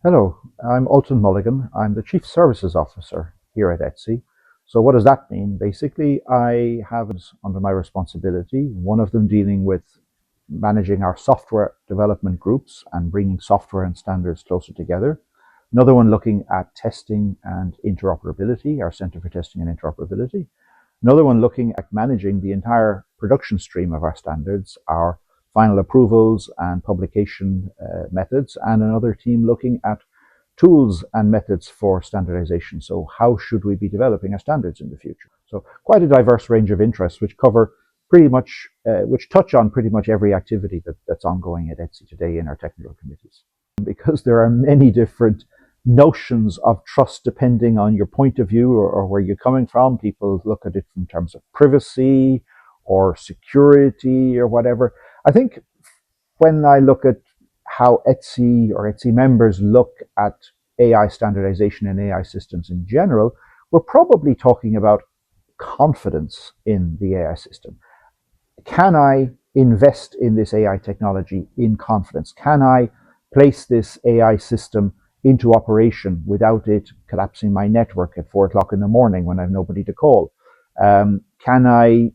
Hello, I'm Ultan Mulligan. I'm the Chief Services Officer here at ETSI. So what does that mean? Basically, I have under my responsibility, one of them dealing with managing our software development groups and bringing software and standards closer together. Another one looking at testing and interoperability, our Center for Testing and Interoperability. Another one looking at managing the entire production stream of our standards, our final approvals and publication methods, and another team looking at tools and methods for standardization. So how should we be developing our standards in the future? So quite a diverse range of interests which cover pretty much, which touch on pretty much every activity that's ongoing at ETSI today in our technical committees. Because there are many different notions of trust depending on your point of view or where you're coming from. People look at it in terms of privacy or security or whatever. I think when I look at how ETSI or ETSI members look at AI standardization and AI systems in general, we're probably talking about confidence in the AI system. Can I invest in this AI technology in confidence? Can I place this AI system into operation without it collapsing my network at 4 o'clock in the morning when I have nobody to call? Can I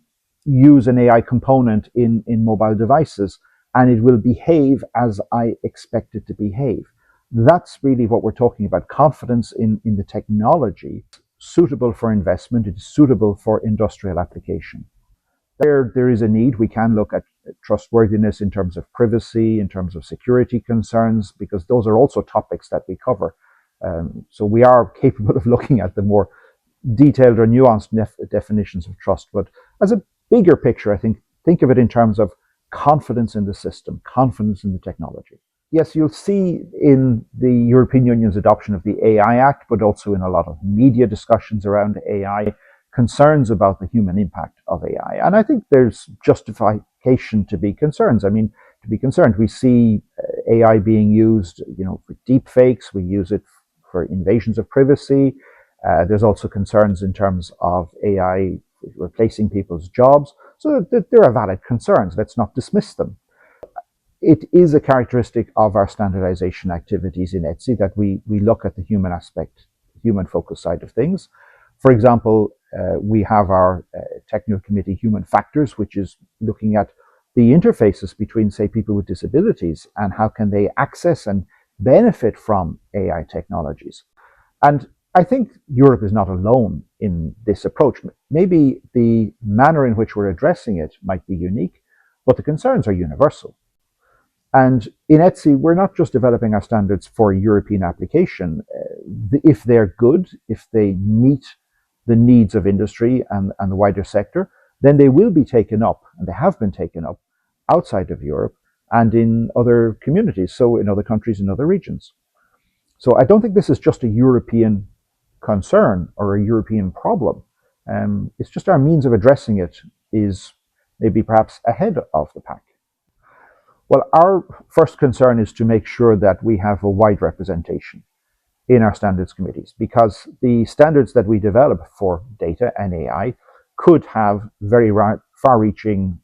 use an AI component in mobile devices and it will behave as I expect it to behave? That's really what we're talking about. Confidence in the technology, suitable for investment, it is suitable for industrial application. There is a need. We can look at trustworthiness in terms of privacy, in terms of security concerns, because those are also topics that we cover. So we are capable of looking at the more detailed or nuanced definitions of trust. But as a bigger picture, I think of it in terms of confidence in the system, confidence in the technology. Yes, you'll see in the European Union's adoption of the AI Act, but also in a lot of media discussions around AI, concerns about the human impact of AI. And I think there's justification to be concerned. We see AI being used, for deep fakes. We use it for invasions of privacy. There's also concerns in terms of AI replacing people's jobs. So there are valid concerns. Let's not dismiss them. It is a characteristic of our standardization activities in ETSI that we look at the human aspect, human focus side of things. For example, we have our technical committee human factors, which is looking at the interfaces between, say, people with disabilities and how can they access and benefit from AI technologies. And I think Europe is not alone in this approach. Maybe the manner in which we're addressing it might be unique, but the concerns are universal. And in ETSI, we're not just developing our standards for European application. If they're good, if they meet the needs of industry and the wider sector, then they will be taken up, and they have been taken up outside of Europe and in other communities, so in other countries, in other regions. So I don't think this is just a European concern or a European problem. It's just our means of addressing it is maybe perhaps ahead of the pack. Well, our first concern is to make sure that we have a wide representation in our standards committees, because the standards that we develop for data and AI could have very far-reaching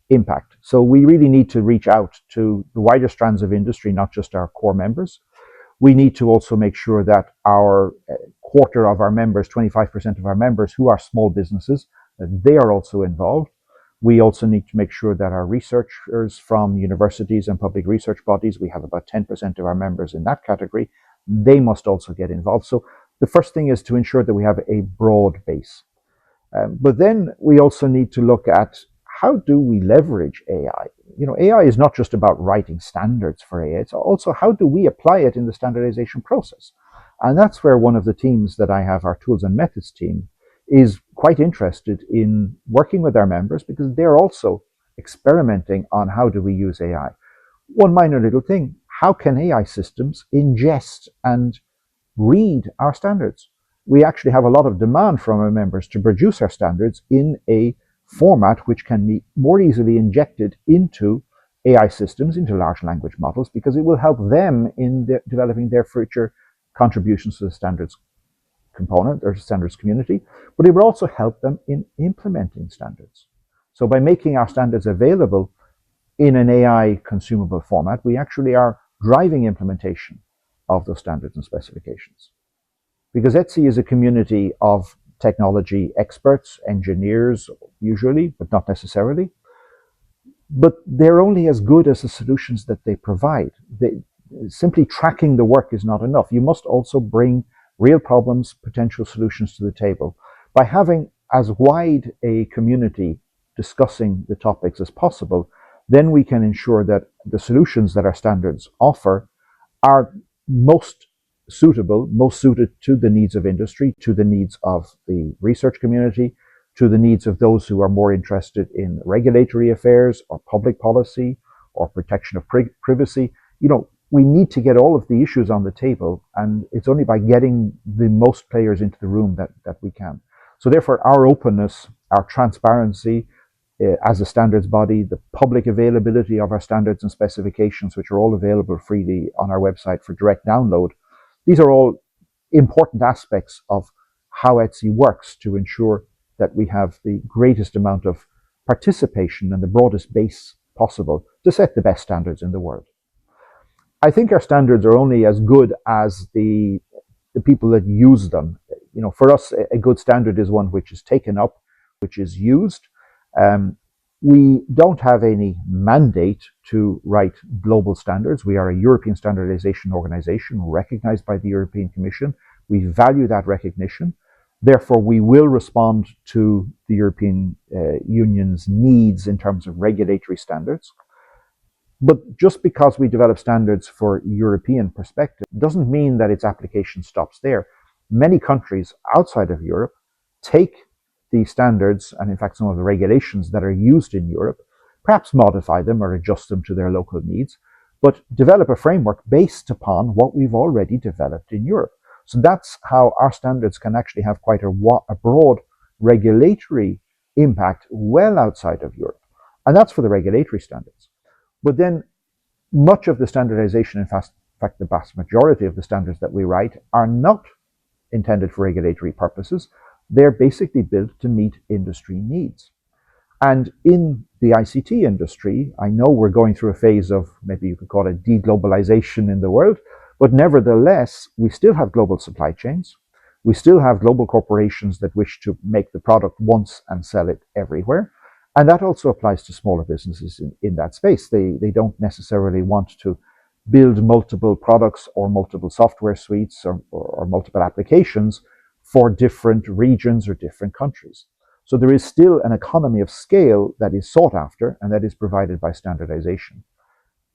impact. So we really need to reach out to the wider strands of industry, not just our core members. We need to also make sure that our quarter of our members, 25% of our members who are small businesses, that they are also involved. We also need to make sure that our researchers from universities and public research bodies, we have about 10% of our members in that category, they must also get involved. So the first thing is to ensure that we have a broad base. But then we also need to look at how do we leverage AI? AI is not just about writing standards for AI, it's also how do we apply it in the standardization process? And that's where one of the teams that I have, our tools and methods team, is quite interested in working with our members because they're also experimenting on how do we use AI. One minor little thing, how can AI systems ingest and read our standards? We actually have a lot of demand from our members to produce our standards in a format which can be more easily injected into AI systems, into large language models, because it will help them in developing their future contributions to the standards component or standards community, but it will also help them in implementing standards. So by making our standards available in an AI consumable format, we actually are driving implementation. of those standards and specifications. Because ETSI is a community of technology experts, engineers usually, but not necessarily. But they're only as good as the solutions that they provide. Simply tracking the work is not enough. You must also bring real problems, potential solutions to the table. By having as wide a community discussing the topics as possible, then we can ensure that the solutions that our standards offer are most suitable, most suited to the needs of industry, to the needs of the research community, to the needs of those who are more interested in regulatory affairs or public policy or protection of privacy. We need to get all of the issues on the table, and it's only by getting the most players into the room that we can. So therefore, our openness, our transparency as a standards body, the public availability of our standards and specifications, which are all available freely on our website for direct download, these are all important aspects of how ETSI works to ensure that we have the greatest amount of participation and the broadest base possible to set the best standards in the world. I think our standards are only as good as the people that use them. For us, a good standard is one which is taken up, which is used. We don't have any mandate to write global standards. We are a European standardization organization recognized by the European Commission. We value that recognition. Therefore, we will respond to the European Union's needs in terms of regulatory standards. But just because we develop standards for European perspective doesn't mean that its application stops there. Many countries outside of Europe take the standards and in fact some of the regulations that are used in Europe, perhaps modify them or adjust them to their local needs, but develop a framework based upon what we've already developed in Europe. So that's how our standards can actually have quite a broad regulatory impact well outside of Europe. And that's for the regulatory standards. But then much of the standardization, in fact, the vast majority of the standards that we write are not intended for regulatory purposes. They're basically built to meet industry needs. And in the ICT industry, I know we're going through a phase of, maybe you could call it deglobalization in the world, but nevertheless, we still have global supply chains. We still have global corporations that wish to make the product once and sell it everywhere. And that also applies to smaller businesses in that space. They don't necessarily want to build multiple products or multiple software suites or multiple applications for different regions or different countries. So there is still an economy of scale that is sought after and that is provided by standardization.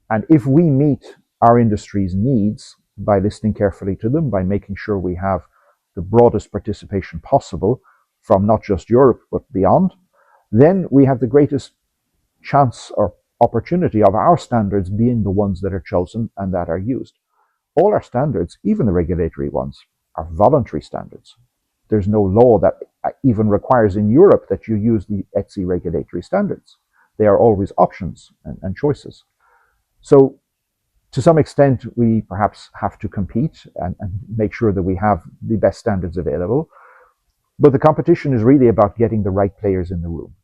And if we meet our industry's needs by listening carefully to them, by making sure we have the broadest participation possible from not just Europe but beyond, then we have the greatest chance or opportunity of our standards being the ones that are chosen and that are used. All our standards, even the regulatory ones, are voluntary standards. There's no law that even requires in Europe that you use the ETSI regulatory standards. They are always options and choices. So to some extent, we perhaps have to compete and make sure that we have the best standards available. But the competition is really about getting the right players in the room,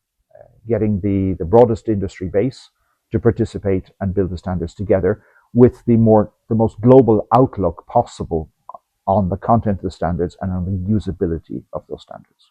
getting the broadest industry base to participate and build the standards together with the most global outlook possible on the content of the standards and on the usability of those standards.